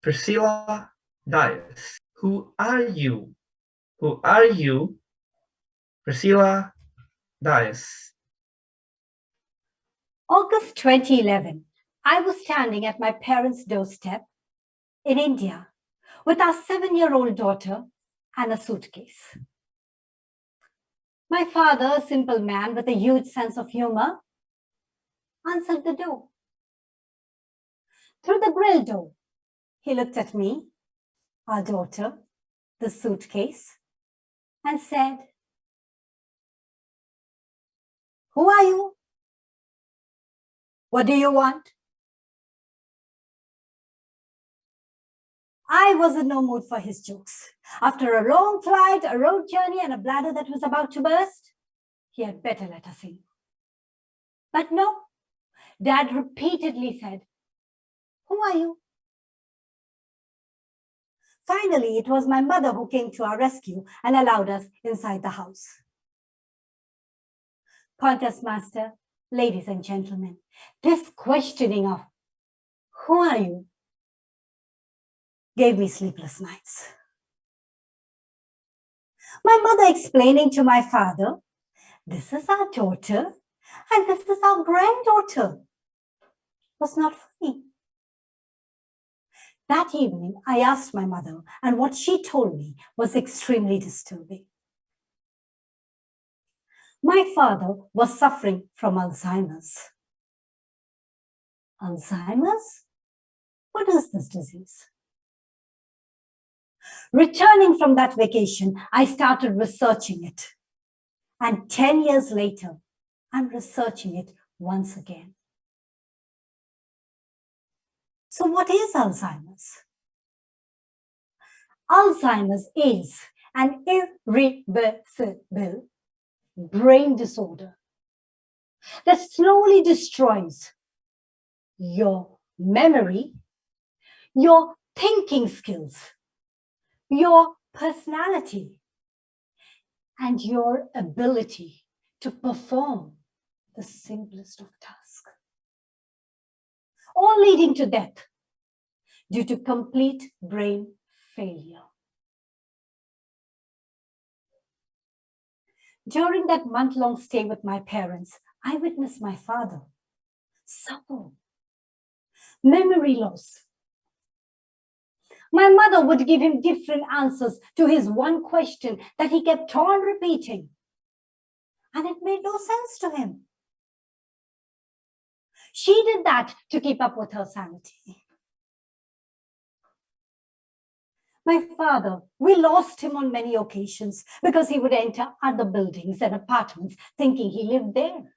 Priscilla Dias. Who are you? Who are you? Priscilla Dias. August 2011. I was standing at my parents' doorstep in India with our 7-year-old daughter and a suitcase. My father, a simple man with a huge sense of humor, answered the door. Through the grill door, he looked at me, our daughter, the suitcase, and said, "Who are you? What do you want?" I was in no mood for his jokes. After a long flight, a road journey, and a bladder that was about to burst, he had better let us in. But no, Dad repeatedly said, "Who are you?" Finally, it was my mother who came to our rescue and allowed us inside the house. Contest master, ladies and gentlemen, this questioning of "Who are you?" gave me sleepless nights. My mother explaining to my father, "This is our daughter and this is our granddaughter," was not funny. That evening, I asked my mother, and what she told me was extremely disturbing. My father was suffering from Alzheimer's. Alzheimer's? What is this disease? Returning from that vacation, I started researching it. And 10 years later, I'm researching it once again. So what is Alzheimer's? Alzheimer's is an irreversible brain disorder that slowly destroys your memory, your thinking skills, your personality, and your ability to perform the simplest of tasks, all leading to death due to complete brain failure. During that month-long stay with my parents, I witnessed my father suffer memory loss. My mother would give him different answers to his one question that he kept on repeating, and it made no sense to him. She did that to keep up with her sanity. My father, we lost him on many occasions because he would enter other buildings and apartments thinking he lived there.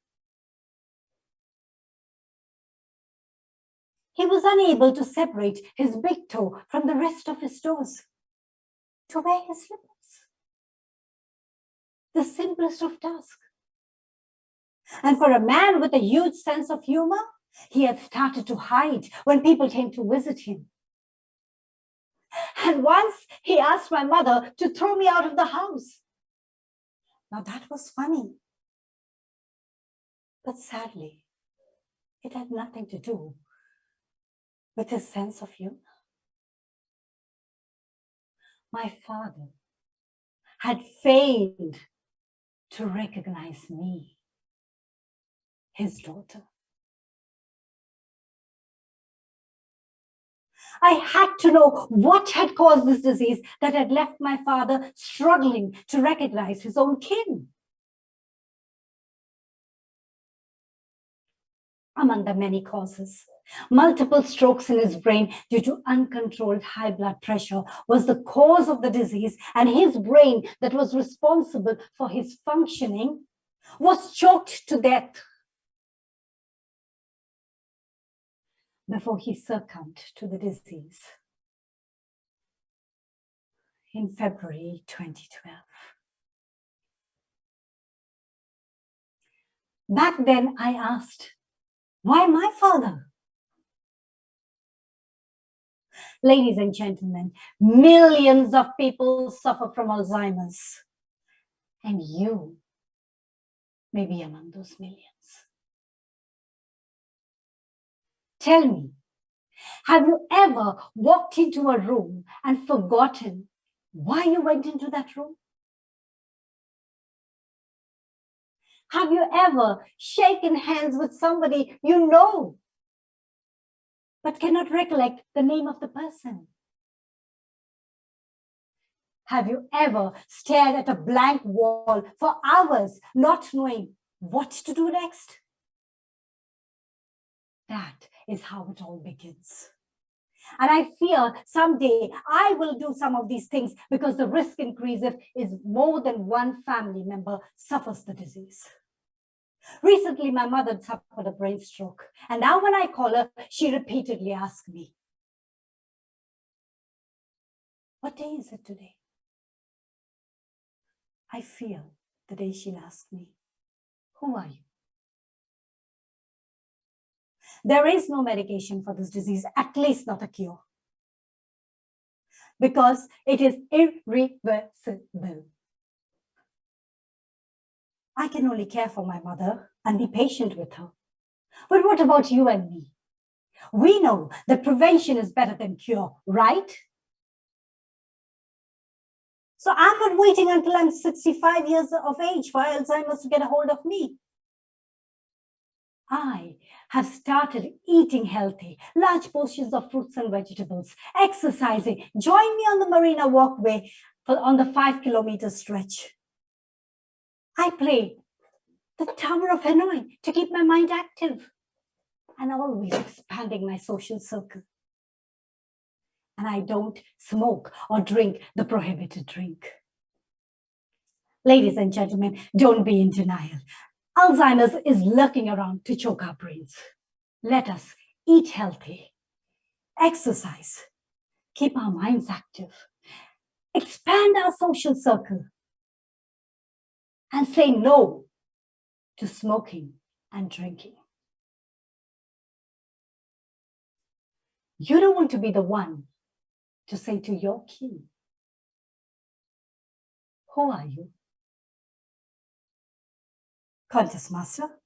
He was unable to separate his big toe from the rest of his toes to wear his slippers. The simplest of tasks. And for a man with a huge sense of humor, he had started to hide when people came to visit him. And once he asked my mother to throw me out of the house. Now that was funny. But sadly, it had nothing to do with his sense of humor. My father had failed to recognize me, his daughter. I had to know what had caused this disease that had left my father struggling to recognize his own kin. Among the many causes, multiple strokes in his brain due to uncontrolled high blood pressure was the cause of the disease, and his brain that was responsible for his functioning was choked to death before he succumbed to the disease in February 2012. Back then, I asked, why my father? Ladies and gentlemen, millions of people suffer from Alzheimer's, and you may be among those millions. Tell me, Have you ever walked into a room and forgotten why you went into that room? Have you ever shaken hands with somebody you know, but cannot recollect the name of the person? Have you ever stared at a blank wall for hours, not knowing what to do next? That is how it all begins. And I fear someday I will do some of these things because the risk increases if more than one family member suffers the disease. Recently, my mother suffered a brain stroke. And now when I call her, she repeatedly asks me, "What day is it today?" I fear the day she'll ask me, "Who are you?" There is no medication for this disease, at least not a cure, because it is irreversible. I can only care for my mother and be patient with her. But what about you and me? We know that prevention is better than cure, right? So I'm not waiting until I'm 65 years of age for Alzheimer's to get a hold of me. I have started eating healthy, large portions of fruits and vegetables, exercising. Join me on the Marina walkway on the 5-kilometer stretch. I play the Tower of Hanoi to keep my mind active and always expanding my social circle. And I don't smoke or drink the prohibited drink. Ladies and gentlemen, don't be in denial. Alzheimer's is lurking around to choke our brains. Let us eat healthy, exercise, keep our minds active, expand our social circle, and say no to smoking and drinking. You don't want to be the one to say to your king, "Who are you?" Contest Master.